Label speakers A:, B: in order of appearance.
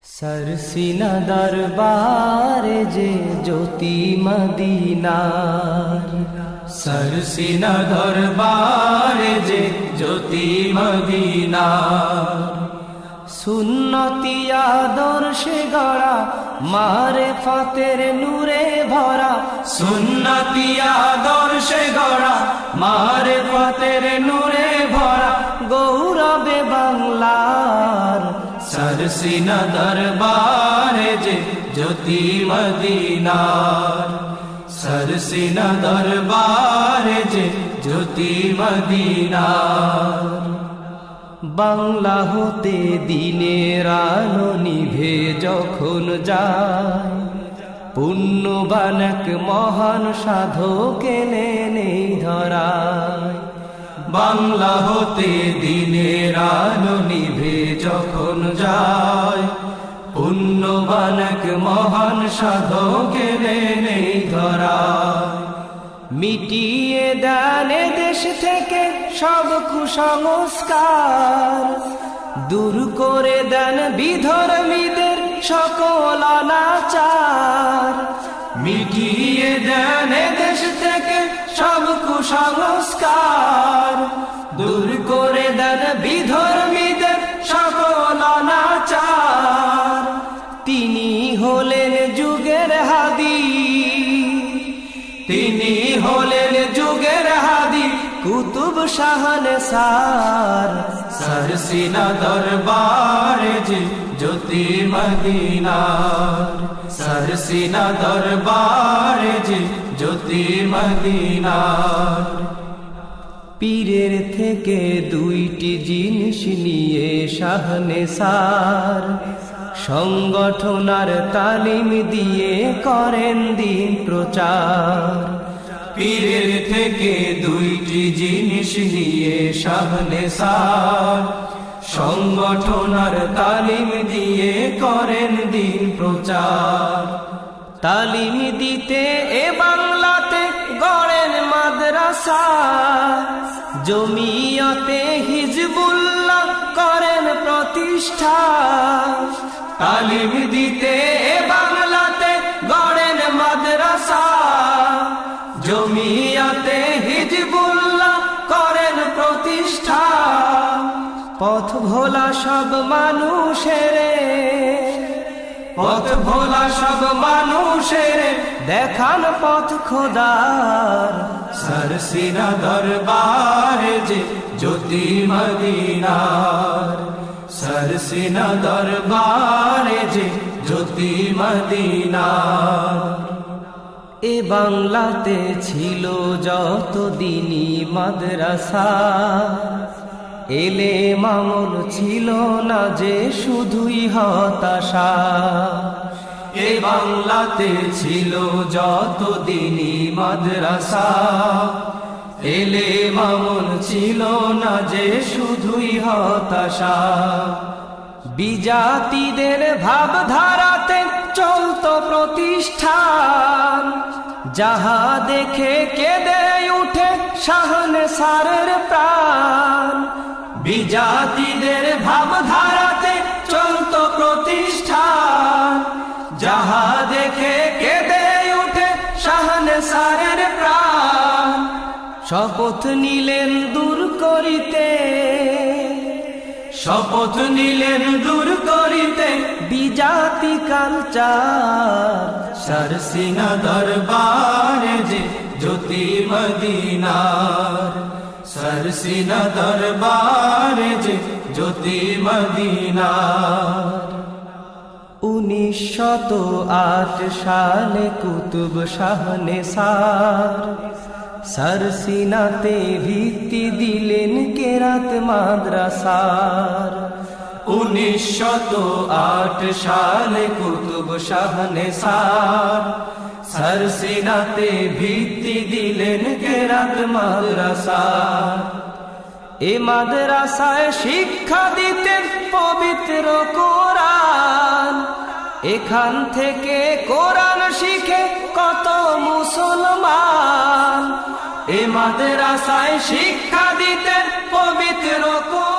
A: सरसीना दरबार जे ज्योति मदीनार,
B: सरसीना दरबार जे ज्योति मदीनार।
A: सुन्नती आदर्शे गड़ा मारे फातेर नूरे भरा,
B: सुन्नती आदर्शे गड़ा मारे फातेर नूरे भरा।
A: गौरवे बांगलार
B: सरसीना दरबार जे ज्योति मदीनार, सरसीना दरबार जे ज्योति मदीनार।
A: बांगला होते दिनेर आलो निभे जखन যায়, पुण्यवान एक महान साधक एलेन এই ধরায়।
B: বাংলা হতে দিনের আলো নিভে যখন যায়, পুণ্যবান এক মহান সাধক এলেন এই ধরায়।
A: মিটিয়ে দেন দেশ থেকে সব কুসংস্কার, দূর করে দেন বিধর্মীদের সকল অনাচার।
B: মিটিয়ে দেন দেশ থেকে সব কুসংস্কার,
A: দূর করে দেন বিধর্মীদের সকল অনাচার। তিনি হলেন যুগের হাদি,
B: তিনি হলেন যুগের হাদি,
A: কুতুব শাহনসার।
B: सरसीना दरबार जे ज्योति मदीनार, सरसीना दरबार जे ज्योति मदीनार।
A: পীরের থেকে দুইটি জিনিস নিয়ে শাহনসার, সংগঠন আর তালিম দিয়ে করেন দিন প্রচার।
B: পীরের থেকে দুইটি জিনিস নিয়ে শাহনসার, সংগঠন আর তালিম দিয়ে করেন দিন প্রচার।
A: তালিম দিতে এ বাংলাতে গড়েন মাদ্রাসা, জমিয়তে হিজবুল্লাহ করেন প্রতিষ্ঠা।
B: তালিম দিতে এ বাংলাতে গড়েন মাদ্রাসা, জমিয়তে হিজবুল্লাহ করেন প্রতিষ্ঠা।
A: পথ ভোলা সব মানুষের,
B: পথ ভোলা সব মানুষের
A: দেখান পথ খোদার।
B: सरसीना दरबार जे ज्योति मदीनार, सरसीना दरबार जे ज्योति मदीनार।
A: এ বাংলাতে ছিল যত দিনই মাদ্রাসা, এলে মামুল ছিল না যে শুধুই হতাশা।
B: এ বাংলাতে ছিল যত দিনই মাদ্রাসা, এলে মামুন ছিল না যে শুধুই হতাশা।
A: বিজাতিদের ভাবধারাতে চলতো প্রতিষ্ঠান, যাহা দেখে কেঁদে উঠে শাহনসারের প্রাণ।
B: বিজাতিদের ভাবধারাতে চলতো প্রতিষ্ঠান, যাহা দেখে কেঁদে উঠে শাহনসারের প্রাণ।
A: শপথ নিলেন দূর করিতে,
B: শপথ নিলেন দূর করিতে
A: বিজাতি কালচার।
B: सरसीना दरबार जे ज्योति मदीनार, सरसीना दरबार जे ज्योति मदीनार।
A: 1908 সালে কুতুব শাহনসার, सरसीनाते ভিত্তি দিলেন কেরাত মাদ্রাসার।
B: 1908 সালে কুতুব শাহনসার, सरसीनाते ভিত্তি দিলেন কেরাত মাদ্রাসার।
A: এ মাদ্রাসায় শিক্ষা দিতেন পবিত্র কোরআন, এখান থেকে কোরআন শিখে কত মুসলমান।
B: এ মাদ্রাসায় শিক্ষা দিতেন পবিত্র কোরআন,